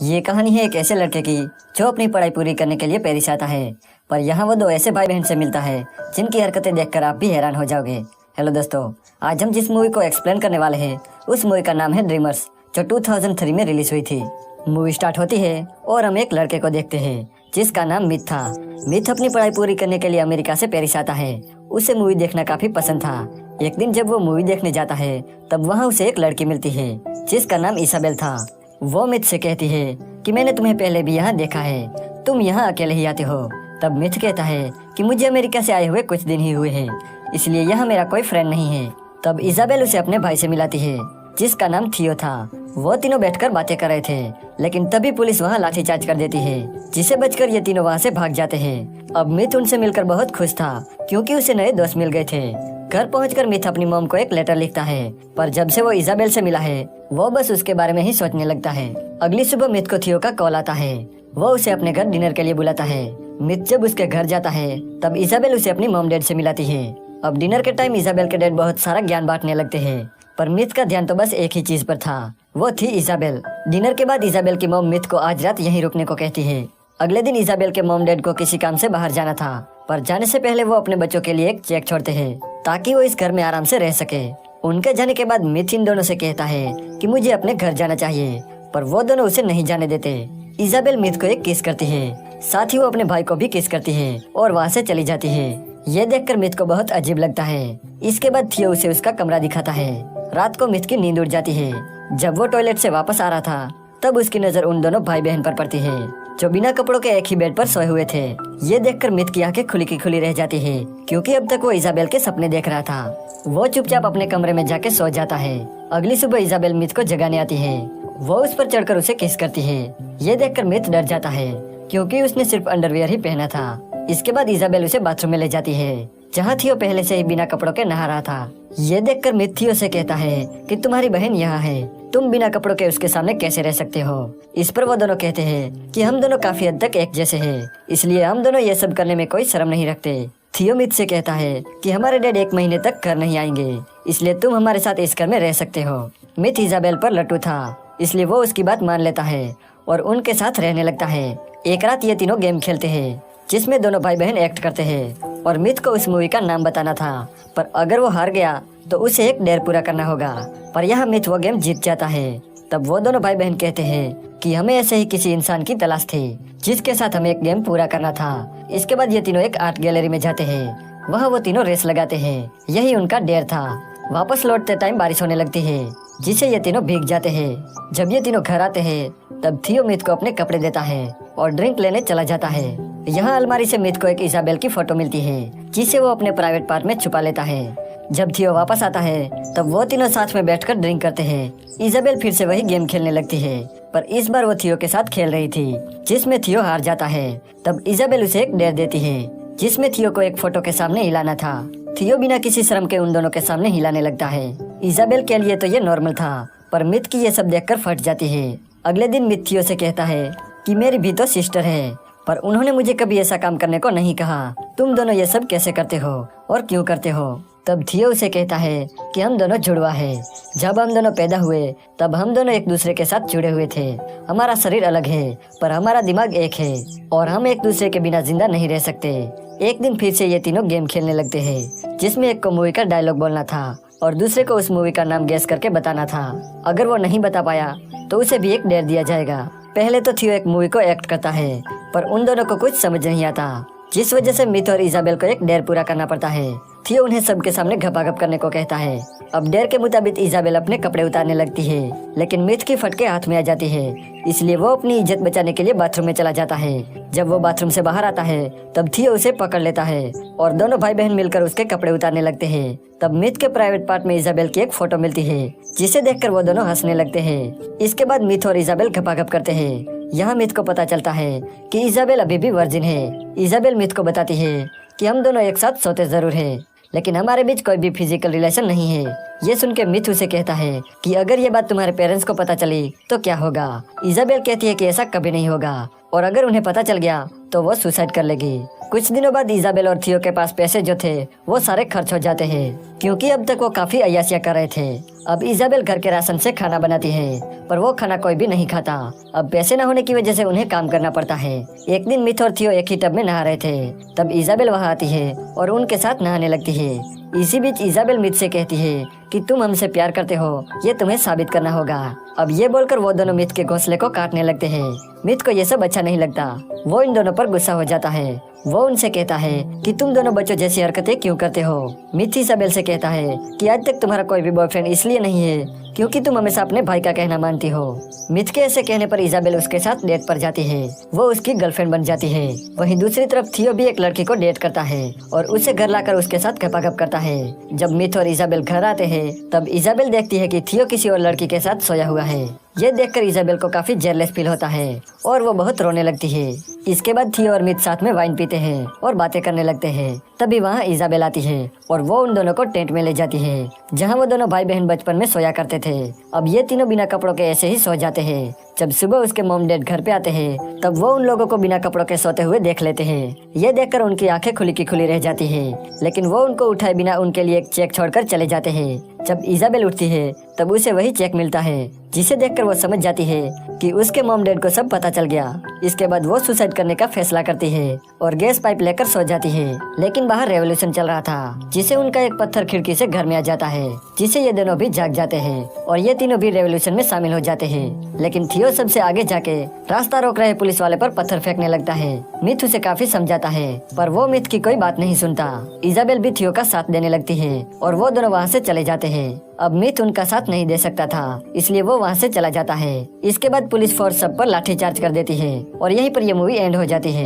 ये कहानी है एक ऐसे लड़के की जो अपनी पढ़ाई पूरी करने के लिए पेरिस आता है, पर यहाँ वो दो ऐसे भाई बहन से मिलता है जिनकी हरकतें देखकर आप भी हैरान हो जाओगे। हेलो दोस्तों, आज हम जिस मूवी को एक्सप्लेन करने वाले हैं उस मूवी का नाम है ड्रीमर्स, जो 2003 में रिलीज हुई थी। मूवी स्टार्ट होती है और हम एक लड़के को देखते हैं जिसका नाम मिथ था। मिथ अपनी पढ़ाई पूरी करने के लिए अमेरिका से पेरिस आता है। उसे मूवी देखना काफी पसंद था। एक दिन जब वो मूवी देखने जाता है तब वहाँ उसे एक लड़की मिलती है जिसका नाम इसाबेल था। वो मिथ से कहती है कि मैंने तुम्हें पहले भी यहाँ देखा है, तुम यहाँ अकेले ही आते हो। तब मिथ कहता है कि मुझे अमेरिका से आए हुए कुछ दिन ही हुए हैं, इसलिए यहाँ मेरा कोई फ्रेंड नहीं है। तब इसाबेल उसे अपने भाई से मिलाती है जिसका नाम थियो था। वो तीनों बैठकर बातें कर रहे थे, लेकिन तभी पुलिस वहाँ लाठीचार्ज कर देती है, जिसे बचकर ये तीनों वहाँ से भाग जाते हैं। अब मिथ उनसे मिलकर बहुत खुश था क्योंकि उसे नए दोस्त मिल गए थे। घर पहुंचकर मिथ अपनी मॉम को एक लेटर लिखता है, पर जब से वो इसाबेल से मिला है वो बस उसके बारे में ही सोचने लगता है। अगली सुबह मिथ को थियो का कॉल आता है। वो उसे अपने घर डिनर के लिए बुलाता है। मिथ जब उसके घर जाता है तब इसाबेल उसे अपनी मॉम डैड से मिलाती है। अब डिनर के टाइम इसाबेल के डैड बहुत सारा ज्ञान बांटने लगते हैं, पर मिथ का ध्यान तो बस एक ही चीज पर था, वो थी इसाबेल। डिनर के बाद इसाबेल की मॉम मिथ को आज रात यहीं रुकने को कहती है। अगले दिन इसाबेल के मॉम डैड को किसी काम से बाहर जाना था, पर जाने से पहले वो अपने बच्चों के लिए एक चेक छोड़ते हैं ताकि वो इस घर में आराम से रह सके। उनके जाने के बाद मिथ इन दोनों से कहता है कि मुझे अपने घर जाना चाहिए, पर वो दोनों उसे नहीं जाने देते। इसाबेल मिथ को एक किस करती है, साथ ही वो अपने भाई को भी किस करती है और वहाँ से चली जाती है। ये देखकर मिथ को बहुत अजीब लगता है। इसके बाद थियो उसे उसका कमरा दिखाता है। रात को मिथ की नींद उड़ जाती है। जब वो टॉयलेट से वापस आ रहा था तब उसकी नजर उन दोनों भाई बहन पर पड़ती है जो बिना कपड़ों के एक ही बेड पर सोए हुए थे। ये देखकर मिथ की आंखें खुली की खुली रह जाती है क्योंकि अब तक वो इसाबेल के सपने देख रहा था। वो चुपचाप अपने कमरे में जाके सो जाता है। अगली सुबह इसाबेल मिथ को जगाने आती है। वो उस पर चढ़कर उसे किस करती है। ये देखकर मिथ डर जाता है क्योंकि उसने सिर्फ अंडरवियर ही पहना था। इसके बाद इसाबेल उसे बाथरूम में ले जाती है जहाँ थियो पहले से ही बिना कपड़ों के नहा रहा था। ये देखकर मिथ थियो से कहता है कि तुम्हारी बहन यहाँ है, तुम बिना कपड़ों के उसके सामने कैसे रह सकते हो। इस पर वो दोनों कहते हैं कि हम दोनों काफी हद तक एक जैसे हैं, इसलिए हम दोनों ये सब करने में कोई शर्म नहीं रखते। थियो मिथ से कहता है कि हमारे डैड 1 महीने तक घर नहीं आएंगे, इसलिए तुम हमारे साथ इस घर में रह सकते हो। मिथ इसाबेल पर लट्टू था, इसलिए वो उसकी बात मान लेता है और उनके साथ रहने लगता है। एक रात ये तीनों गेम खेलते हैं जिसमें दोनों भाई बहन एक्ट करते हैं और मिथ को उस मूवी का नाम बताना था, पर अगर वो हार गया तो उसे एक डेयर पूरा करना होगा। पर यहाँ मिथ वो गेम जीत जाता है। तब वो दोनों भाई बहन कहते हैं कि हमें ऐसे ही किसी इंसान की तलाश थी जिसके साथ हमें एक गेम पूरा करना था। इसके बाद ये तीनों एक आर्ट गैलरी में जाते हैं। वहाँ वो तीनों रेस लगाते हैं, यही उनका डेयर था। वापस लौटते टाइम बारिश होने लगती है जिसे ये तीनों भीग जाते हैं। जब ये तीनों घर आते हैं तब थियो मिथ को अपने कपड़े देता है और ड्रिंक लेने चला जाता है। यहाँ अलमारी से मिथ को एक इसाबेल की फोटो मिलती है जिसे वो अपने प्राइवेट पार्ट में छुपा लेता है। जब थियो वापस आता है तब वो तीनों साथ में बैठकर ड्रिंक करते हैं। इसाबेल फिर से वही गेम खेलने लगती है, पर इस बार वो थियो के साथ खेल रही थी जिसमें थियो हार जाता है। तब इसाबेल उसे एक डेयर देती है जिसमें थियो को एक फोटो के सामने हिलाना था। थियो बिना किसी शर्म के उन दोनों के सामने हिलाने लगता है। इसाबेल के लिए तो ये नॉर्मल था, पर मिथ की ये सब देखकर फट जाती है। अगले दिन मिथ थियो से कहता है कि मेरी भी तो सिस्टर है, पर उन्होंने मुझे कभी ऐसा काम करने को नहीं कहा। तुम दोनों ये सब कैसे करते हो और क्यों करते हो। तब थियो उसे कहता है कि हम दोनों जुड़वा है। जब हम दोनों पैदा हुए तब हम दोनों एक दूसरे के साथ जुड़े हुए थे। हमारा शरीर अलग है पर हमारा दिमाग एक है और हम एक दूसरे के बिना जिंदा नहीं रह सकते। एक दिन फिर से ये तीनों गेम खेलने लगते हैं जिसमें एक को मूवी का डायलॉग बोलना था और दूसरे को उस मूवी का नाम गैस करके बताना था। अगर वो नहीं बता पाया तो उसे भी एक डेयर दिया जाएगा। पहले तो थियो एक मूवी को एक्ट करता है, पर उन दोनों को कुछ समझ नहीं आता, जिस वजह से मिथ और इसाबेल को एक डेयर पूरा करना पड़ता है। थियो उन्हें सबके सामने घपाघप करने को कहता है। अब डेयर के मुताबिक इसाबेल अपने कपड़े उतारने लगती है, लेकिन मिथ की फटके हाथ में आ जाती है, इसलिए वो अपनी इज्जत बचाने के लिए बाथरूम में चला जाता है। जब वो बाथरूम से बाहर आता है तब थियो उसे पकड़ लेता है और दोनों भाई बहन मिलकर उसके कपड़े उतारने लगते हैं। तब मिथ के प्राइवेट पार्ट में इसाबेल की एक फोटो मिलती है जिसे देखकर वो दोनों हंसने लगते हैं। इसके बाद मिथ और इसाबेल घपाघप करते हैं। यहाँ मिथ को पता चलता है कि इसाबेल अभी भी वर्जिन है। इसाबेल मिथ को बताती है कि हम दोनों एक साथ सोते जरूर है, लेकिन हमारे बीच कोई भी फिजिकल रिलेशन नहीं है। ये सुन के मिथ उसे कहता है कि अगर ये बात तुम्हारे पेरेंट्स को पता चली तो क्या होगा। इसाबेल कहती है कि ऐसा कभी नहीं होगा और अगर उन्हें पता चल गया तो वो सुसाइड कर लेगी। कुछ दिनों बाद इजाबेल और थियो के पास पैसे जो थे वो सारे खर्च हो जाते हैं, क्योंकि अब तक वो काफी अय्याशियां कर रहे थे। अब इजाबेल घर के राशन से खाना बनाती है, पर वो खाना कोई भी नहीं खाता। अब पैसे न होने की वजह से उन्हें काम करना पड़ता है। एक दिन मिथ और थियो एक ही टब में नहा रहे थे, तब इजाबेल वहाँ आती है और उनके साथ नहाने लगती है। इसी बीच इजाबेल मिथ से कहती है कि तुम हमसे प्यार करते हो, ये तुम्हें साबित करना होगा। अब ये बोलकर वो दोनों मिथ के घोंसले को काटने लगते हैं। मिथ को ये सब अच्छा नहीं लगता, वो इन दोनों पर गुस्सा हो जाता है। वो उनसे कहता है कि तुम दोनों बच्चों जैसी हरकतें क्यों करते हो। मिथ इजाबेल से कहता है कि आज तक तुम्हारा कोई भी बॉयफ्रेंड इसलिए नहीं है क्योंकि तुम हमेशा अपने भाई का कहना मानती हो। मिथ के ऐसे कहने पर इजाबेल उसके साथ डेट पर जाती है, वो उसकी गर्लफ्रेंड बन जाती है। वहीं दूसरी तरफ थियो भी एक लड़की को डेट करता है और उसे घर लाकर उसके साथ गपागप करता है। जब मिथ और इजाबेल घर आते हैं तब इजाबेल देखती है कि थियो किसी और लड़की के साथ सोया हुआ है। ये देखकर इजाबेल को काफी जेलस फील होता है और वो बहुत रोने लगती है। इसके बाद थियो और मिथ साथ में वाइन पीते हैं और बातें करने लगते हैं। तभी वहाँ इजाबेल आती है और वो उन दोनों को टेंट में ले जाती है, जहाँ वो दोनों भाई बहन बचपन में सोया करते थे। अब ये तीनों बिना कपड़ों के ऐसे ही सो जाते हैं। जब सुबह उसके मॉम डैड घर पे आते हैं तब वो उन लोगों को बिना कपड़ों के सोते हुए देख लेते हैं। ये देखकर उनकी आंखें खुली की खुली रह जाती है, लेकिन वो उनको उठाए बिना उनके लिए एक चेक छोड़कर चले जाते हैं। जब इजाबेल उठती है तब उसे वही चेक मिलता है, जिसे देखकर वो समझ जाती है कि उसके मॉम डैड को सब पता चल गया। इसके बाद वो सुसाइड करने का फैसला करती है और गैस पाइप लेकर सो जाती है। लेकिन बाहर रेवोल्यूशन चल रहा था, जिसे उनका एक पत्थर खिड़की से घर में आ जाता है, जिसे ये दोनों भी जाग जाते हैं और ये तीनों भी रेवोल्यूशन में शामिल हो जाते हैं। लेकिन थियो सबसे आगे जाके रास्ता रोक रहे पुलिस वाले पर पत्थर फेंकने लगता है। मिथ उसे काफी समझाता है, पर वो मिथ की कोई बात नहीं सुनता। इजाबेल भी थियो का साथ देने लगती है और वो दोनों वहाँ से चले जाते हैं। अब मिथ उनका साथ नहीं दे सकता था, इसलिए वो वहाँ से चला जाता है। इसके बाद पुलिस फोर्स सब पर लाठीचार्ज कर देती है और यहीं पर यह मूवी एंड हो जाती है।